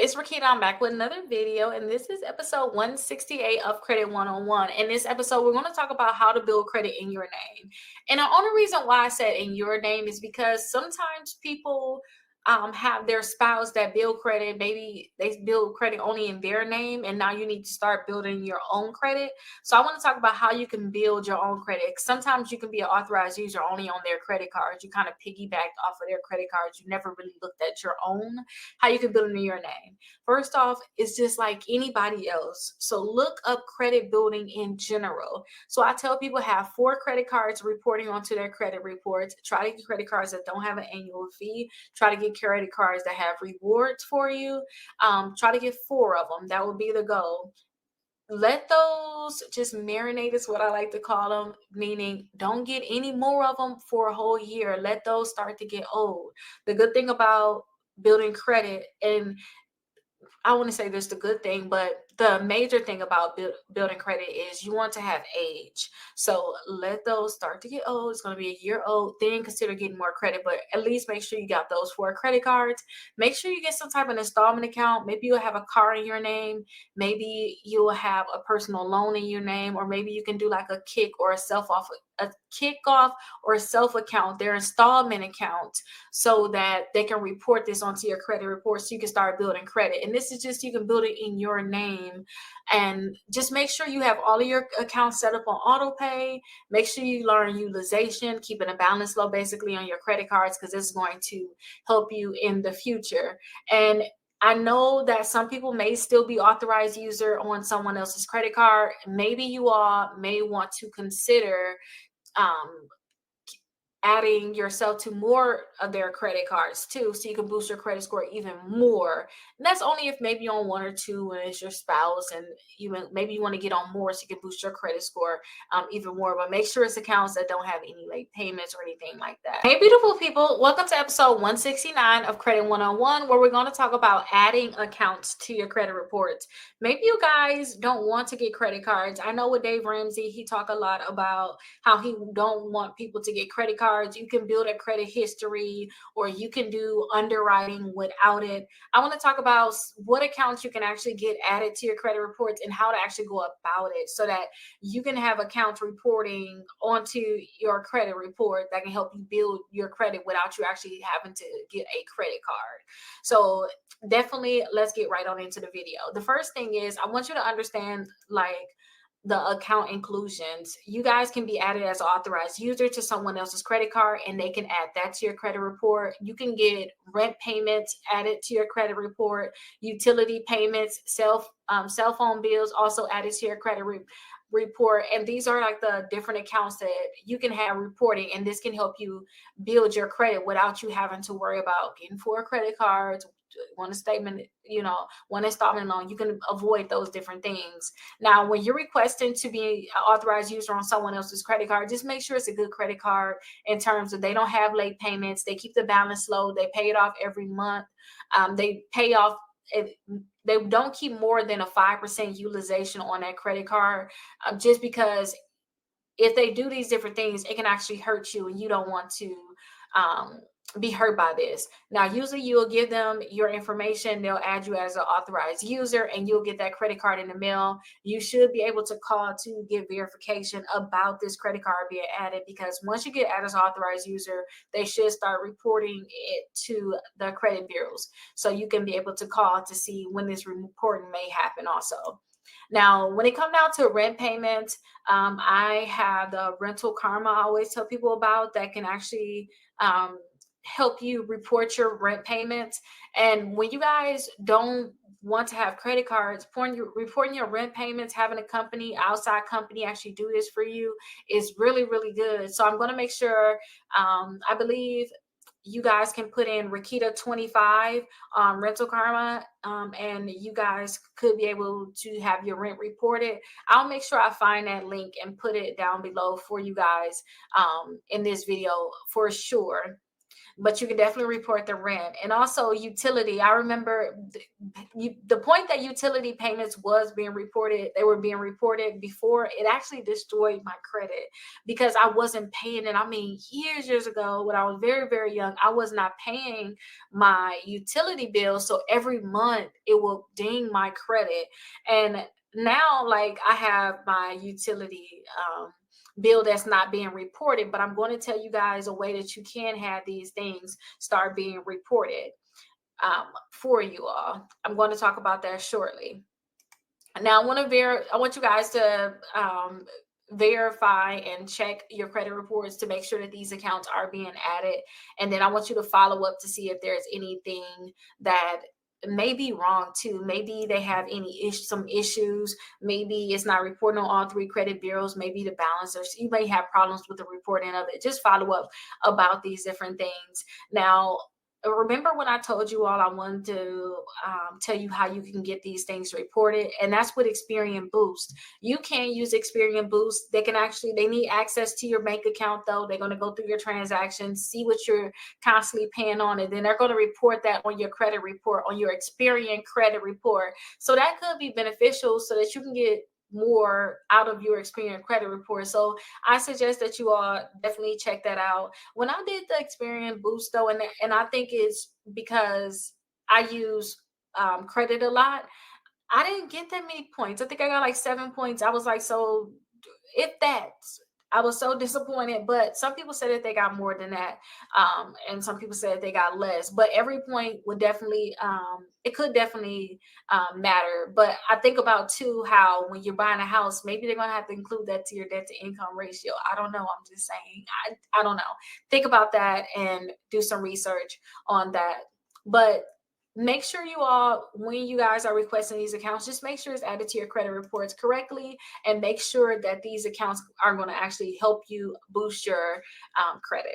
it's Rickita. I'm back with another video, and this is episode 168 of Credit 101. In this episode, we're going to talk about how to build credit in your name. And the only reason why I said in your name is because sometimes people have their spouse that build credit. Maybe they build credit only in their name, and now you need to start building your own credit. So I want to talk about how you can build your own credit. Sometimes you can be an authorized user only on their credit cards. You kind of piggybacked off of their credit cards. You never really looked at your own, how you can build it in your name. First off, it's just like anybody else. So look up credit building in general. So I tell people have 4 credit cards reporting onto their credit reports. Try to get credit cards that don't have an annual fee. Try to get credit cards that have rewards for you. Try to get 4 of them. That would be the goal. Let those just marinate is what I like to call them, meaning don't get any more of them for a whole year. Let those start to get old. The good thing about building credit, and I want to say this the good thing, but the major thing about building credit is you want to have age. So let those start to get old. It's going to be a year old. Then consider getting more credit, but at least make sure you got those 4 credit cards. Make sure you get some type of installment account. Maybe you'll have a car in your name. Maybe you'll have a personal loan in your name, or maybe you can do like a kickoff or a self account, their installment account, so that they can report this onto your credit report so you can start building credit. And this is just, you can build it in your name, and just make sure you have all of your accounts set up on auto pay. Make sure you learn utilization, keeping a balance low basically on your credit cards, because this is going to help you in the future. And I know that some people may still be authorized user on someone else's credit card. Maybe you all may want to consider um, adding yourself to more of their credit cards too, so you can boost your credit score even more. And that's only if maybe you're on 1 or 2 and it's your spouse, and maybe you want to get on more so you can boost your credit score even more. But make sure it's accounts that don't have any late payments or anything like that. Hey beautiful people, welcome to episode 169 of Credit 101, where we're going to talk about adding accounts to your credit reports. Maybe you guys don't want to get credit cards. I know with Dave Ramsey, he talked a lot about how he don't want people to get credit cards. You can build a credit history, or you can do underwriting without it. I want to talk about what accounts you can actually get added to your credit reports and how to actually go about it, so that you can have accounts reporting onto your credit report that can help you build your credit without you actually having to get a credit card. So definitely let's get right on into the video. The first thing is, I want you to understand like the account inclusions. You guys can be added as an authorized user to someone else's credit card, and they can add that to your credit report. You can get rent payments added to your credit report, utility payments, cell phone bills also added to your credit report. And these are like the different accounts that you can have reporting, and this can help you build your credit without you having to worry about getting 4 credit cards, one statement, one installment loan. You can avoid those different things. Now, when you're requesting to be an authorized user on someone else's credit card, just make sure it's a good credit card in terms of they don't have late payments, they keep the balance low, they pay it off every month, they pay off they don't keep more than a 5% utilization on that credit card, just because if they do these different things, it can actually hurt you, and you don't want to be hurt by this. Now, usually you'll give them your information, they'll add you as an authorized user, and you'll get that credit card in the mail. You should be able to call to get verification about this credit card being added, because once you get added as an authorized user, they should start reporting it to the credit bureaus. So you can be able to call to see when this reporting may happen also. Now, when it comes down to rent payments, I have the rental karma I always tell people about that can actually help you report your rent payments. And when you guys don't want to have credit cards, reporting your rent payments, having a outside company actually do this for you is really, really good. So I'm going to make sure, I believe you guys can put in Rickita 25 rental karma, and you guys could be able to have your rent reported. I'll make sure I find that link and put it down below for you guys in this video for sure. but you can definitely report the rent. And also utility. I remember the point that utility payments was being reported, they were being reported before, it actually destroyed my credit because I wasn't paying it. I mean, years ago when I was very, very young, I was not paying my utility bill. So every month it will ding my credit. And now, like, I have my utility bill that's not being reported, but I'm going to tell you guys a way that you can have these things start being reported for you all. I'm going to talk about that shortly. Now, I want you guys to verify and check your credit reports to make sure that these accounts are being added. And then I want you to follow up to see if there's anything that may be wrong too. Maybe they have some issues. Maybe it's not reporting on all three credit bureaus. Maybe the balance, or you may have problems with the reporting of it. Just follow up about these different things. Now, remember when I told you all I wanted to tell you how you can get these things reported, and that's with Experian Boost. You can use Experian Boost. They need access to your bank account though. They're going to go through your transactions, see what you're constantly paying on, and then they're going to report that on your credit report, on your Experian credit report. So that could be beneficial so that you can get more out of your Experian credit report. So I suggest that you all definitely check that out. When I did the Experian Boost though, and I think it's because I use credit a lot, I didn't get that many points. I think I got like 7 points. I was like, so if that, I was so disappointed. But some people said that they got more than that, and some people said they got less. But every point would definitely, it could definitely matter. But I think about too how when you're buying a house, maybe they're gonna have to include that to your debt to income ratio. I don't know. I'm just saying. I don't know. Think about that and do some research on that. But make sure you all, when you guys are requesting these accounts, just make sure it's added to your credit reports correctly, and make sure that these accounts are going to actually help you boost your credit.